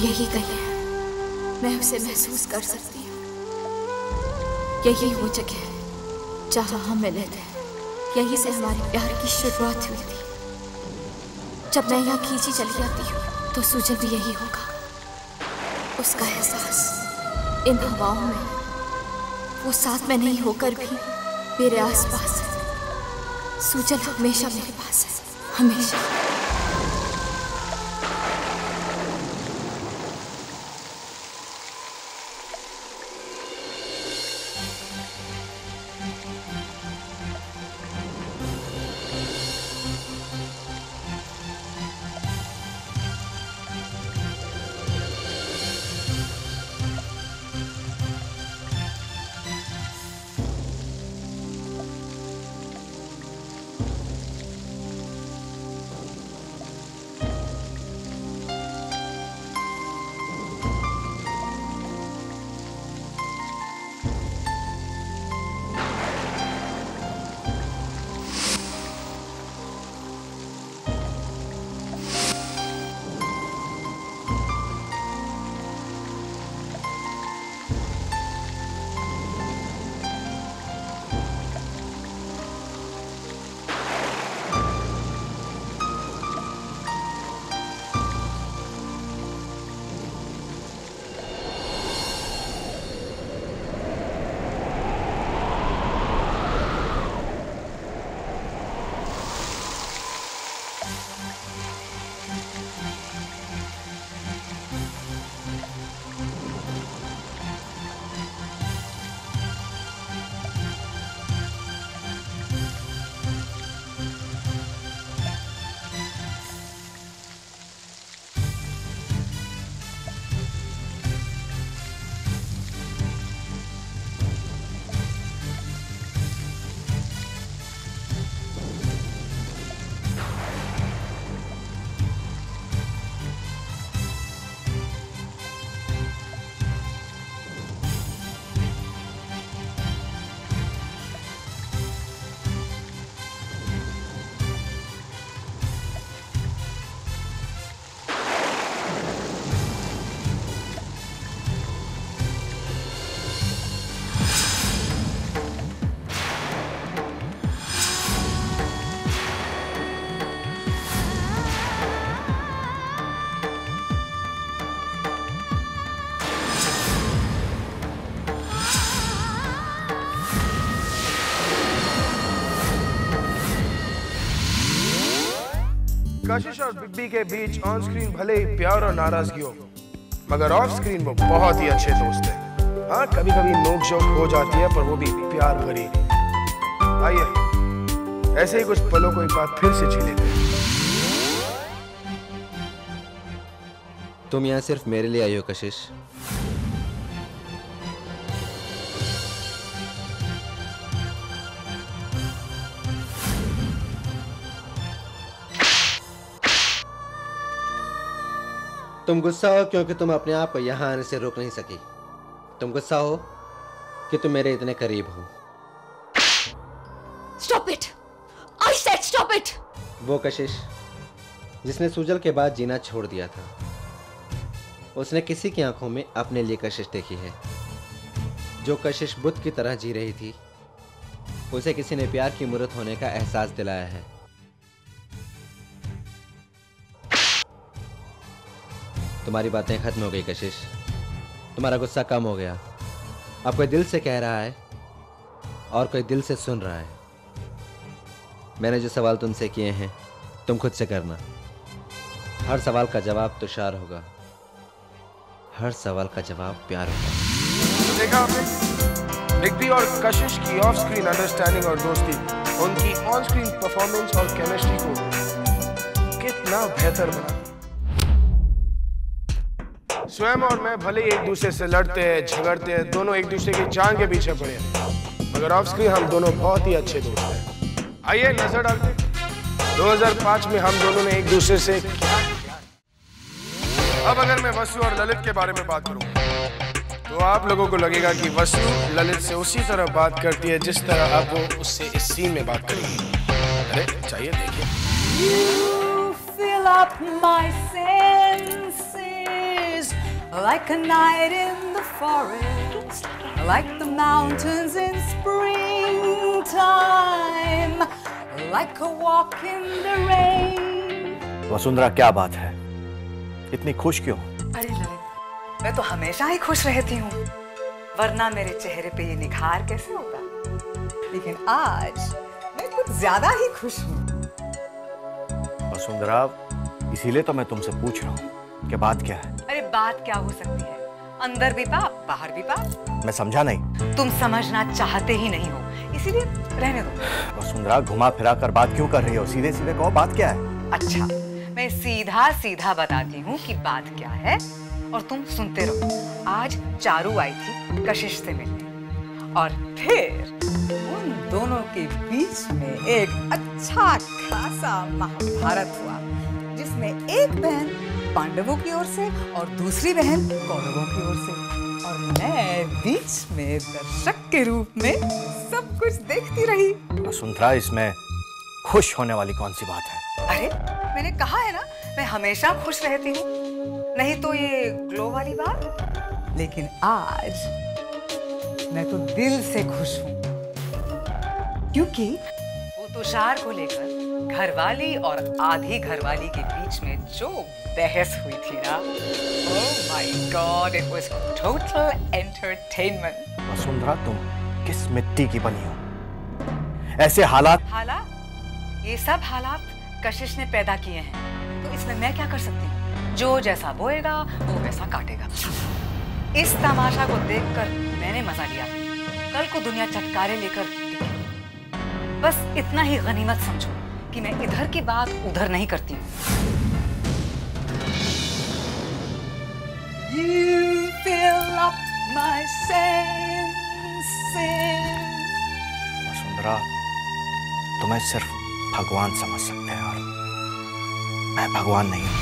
यही कहीं है, मैं उसे महसूस कर सकती हूँ। यही वो जगह है जहाँ हम मिले थे। यहीं से हमारे प्यार की शुरुआत हुई थी। जब मैं यहाँ खींची चली जाती हूँ तो सूजल भी यही होगा। उसका एहसास इन हवाओं में, वो साथ में नहीं होकर भी मेरे आसपास है। सूजल हमेशा मेरे पास है, हमेशा। कशिश और बिब्बी के बीच ऑन स्क्रीन भले ही प्यार और नाराजगी हो, मगर ऑफ स्क्रीन वो बहुत ही अच्छे दोस्त हैं। हाँ, कभी कभी नोक-झोंक हो जाती है, पर वो भी प्यार भरी। आइए ऐसे ही कुछ पलों को एक बार फिर से जी लेते हैं। तुम यहाँ सिर्फ मेरे लिए आई हो कशिश? तुम गुस्सा हो क्योंकि तुम अपने आप को यहाँ आने से रोक नहीं सकी। तुम गुस्सा हो कि तुम मेरे इतने करीब हो। Stop it! I said stop it! वो कशिश जिसने सूजल के बाद जीना छोड़ दिया था, उसने किसी की आंखों में अपने लिए कशिश देखी है। जो कशिश बुद्ध की तरह जी रही थी, उसे किसी ने प्यार की मूर्त होने का एहसास दिलाया है। तुम्हारी बातें खत्म हो गई कशिश, तुम्हारा गुस्सा कम हो गया। अब कोई दिल से कह रहा है और कोई दिल से सुन रहा है। मैंने जो सवाल तुमसे किए हैं तुम खुद से करना। हर सवाल का जवाब तुषार होगा, हर सवाल का जवाब प्यार होगा। देखा आपने बिब्बी और कशिश की ऑफ स्क्रीन अंडरस्टैंडिंग और दोस्ती उनकी ऑन स्क्रीन परफॉर्मेंस और केमिस्ट्री को कितना बेहतर बना। स्वयं और मैं भले एक दूसरे से लड़ते हैं, झगड़ते हैं, दोनों एक दूसरे की जान के पीछे पड़े हैं, मगर ऑफ स्क्रीन हम दोनों बहुत ही अच्छे दोस्त हैं। आइए नजर डालते हैं 2005 में हम दोनों ने एक दूसरे से क्या किया। अब अगर मैं वसु और ललित के बारे में बात करूं तो आप लोगों को लगेगा कि वसु ललित से उसी तरह बात करती है जिस तरह अब वो उससे इस सीन में बात करेगी। अरे चाहिए देखिए। You fill up my senses like a night in the forest, like the mountains in springtime, like a walk in the rain. Vasundhara, क्या बात है? इतनी खुश क्यों? अरे ललित, मैं तो हमेशा ही खुश रहती हूँ, वरना मेरे चेहरे पे ये निखार कैसे होता? लेकिन आज मैं कुछ ज्यादा ही खुश हूँ। वसुंधरा, इसीलिए तो मैं तुमसे पूछ रहा हूँ कि बात क्या है? अरे बात क्या हो सकती है? अंदर भी पाप, बाहर भी पाप। मैं समझा नहीं। तुम समझना चाहते ही नहीं हो, इसीलिए रहने दो। वसुंधरा, घुमा फिरा कर बात क्यों कर रही हो? सीधे सीधे कहो, बात क्या है? अच्छा, मैं सीधा सीधा बताती हूँ कि बात क्या है और तुम सुनते रहो। आज चारू आई थी कशिश से मिलने और फिर उन दोनों के बीच में एक अच्छा खासा महाभारत हुआ, जिसमें एक बहन पांडवों की ओर से और दूसरी बहन कौरवों की ओर से, और मैं बीच में दर्शक के रूप में सब कुछ देखती रही। वसुंधरा, इसमें खुश होने वाली कौन सी बात है? अरे, मैंने कहा है ना, मैं हमेशा खुश रहती हूँ, नहीं तो ये ग्लो वाली बात। लेकिन आज मैं तो दिल से खुश हूँ, क्योंकि वो तुषार को लेकर घरवाली और आधी घरवाली के बीच में जो बहस हुई थी ना, oh my God, it was total entertainment. Vasundhara, तुम किस मिट्टी की बनी हो? ऐसे हालात ये सब हालात कशिश ने पैदा किए हैं, तो इसमें मैं क्या कर सकती हूँ? जो जैसा बोएगा वो वैसा काटेगा। इस तमाशा को देखकर मैंने मजा लिया, कल को दुनिया चटकारे लेकर दिखे। बस इतना ही गनीमत समझो कि मैं इधर की बात उधर नहीं करती हूँ। You fill up my senses. Vasundhara, तुम्हें सिर्फ भगवान समझ सकते हैं और मैं भगवान नहीं हूँ।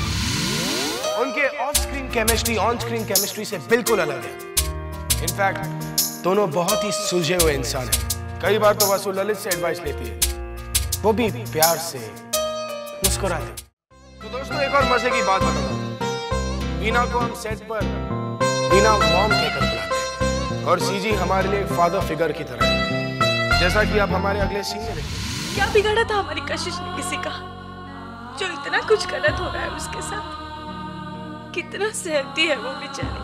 उनके of screen chemistry on screen chemistry से बिल्कुल अलग है। इनफैक्ट दोनों बहुत ही सुलझे हुए इंसान हैं। कई बार तो वसु ललित से एडवाइस लेती है, वो भी प्यार से मुस्कुराते। तो दोस्तों, एक और मजे की बात बताऊं। बीना को हम सेट पर बीना मॉम कहकर बुलाते हैं और सीजी हमारे लिए फादर फिगर की तरह है, जैसा कि आप हमारे अगले सीन में देखेंगे। क्या बिगाड़ा था हमारी कशिश ने किसी का, जो इतना कुछ गलत हो रहा है उसके साथ? कितना सहती है वो बेचारी,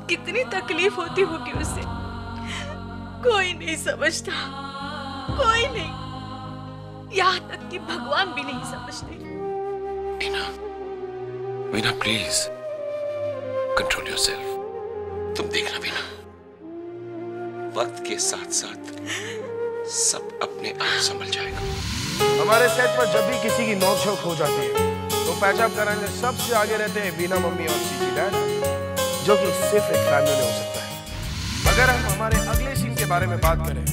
कितनी तकलीफ होती होगी उसे, कोई नहीं समझता, कोई नहीं, यहाँ तक कि भगवान भी नहीं समझते। Veena, Veena please control yourself. तुम देखना वीना, वक्त के साथ साथ सब अपने आप संभल जाएगा। हमारे सेट पर जब भी किसी की नोकझोंक हो जाती है तो पैचअप कराने सबसे आगे रहते हैं बीना मम्मी और सीजी डैड, जो कि सिर्फ एक फैमिली में हो सकता है। अगर हम हमारे अगले सीन के बारे में बात करें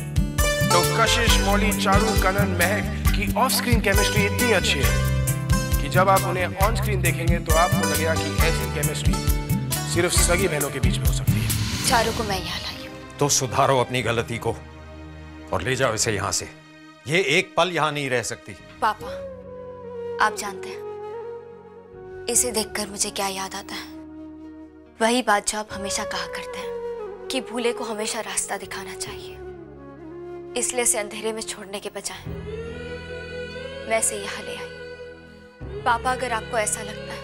तो कशिश, मौली, चारू, कनन, महक की ऑफ स्क्रीन केमिस्ट्री इतनी अच्छी है कि जब आप उन्हें ऑन स्क्रीन देखेंगे तो आपको लगेगा कि ऐसी केमिस्ट्री सिर्फ सगी बहनों के बीच में हो सकती है। चारू को मैं यहाँ लाई हूँ। तो सुधारो अपनी गलती को और ले जाओ इसे यहाँ से। ये एक पल यहाँ नहीं रह सकती। पापा, आप जानते हैं इसे देखकर मुझे क्या याद आता है? वही बात जो आप हमेशा कहा करते हैं कि भूले को हमेशा रास्ता दिखाना चाहिए, इसलिए इसे अंधेरे में छोड़ने के बजाय मैं इसे यहाँ ले आई। पापा, अगर आपको ऐसा लगता है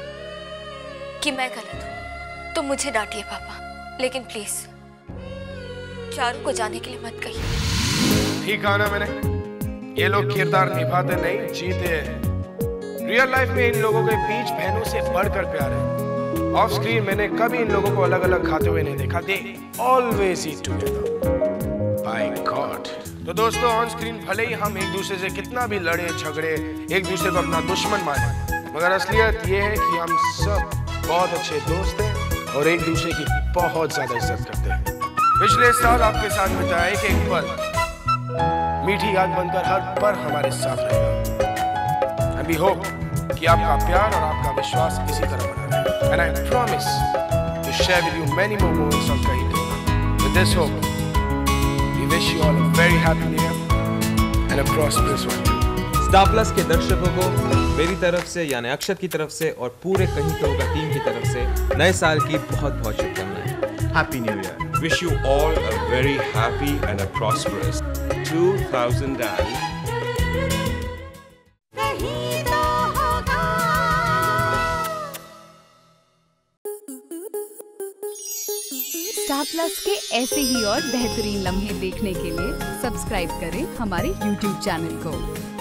कि मैं गलत हूँ तो मुझे डांटिए पापा, लेकिन प्लीज चारू को जाने के लिए मत कहिए। ठीक कहा ना मैंने, ये लोग किरदार निभाते नहीं जीते हैं। रियल लाइफ में इन लोगों के बीच बहनों से बढ़कर प्यार है। ऑफ स्क्रीन मैंने कभी इन लोगों को अलग अलग खाते हुए नहीं देखा। They always eat together. By god. तो दोस्तों, ऑन स्क्रीन भले ही हम एक दूसरे से कितना भी लड़े झगड़े, एक दूसरे को अपना दुश्मन माने, मगर असलियत ये है कि हम सब बहुत अच्छे दोस्त हैं और एक दूसरे की बहुत ज्यादा इज्जत करते हैं। पिछले साल आपके साथ बिताया एक पल मीठी याद बनकर हर पल हमारे साथ रहेगा। And we hope कि आपका प्यार और आपका विश्वास इसी तरह बना रहे। And I promise to share with you many more moments of Kahin Dona. With this hope, we wish you all a very happy new year and a prosperous one too. Star plus के दर्शकों को मेरी तरफ से यानी अक्षत की तरफ से और पूरे कहीं तो होगा टीम की तरफ से नए साल की बहुत बहुत शुभकामनाएं। Happy new year. Wish you all a very happy and a prosperous 2000 and star plus के ऐसे ही और बेहतरीन लम्हे देखने के लिए सब्सक्राइब करें हमारे YouTube चैनल को।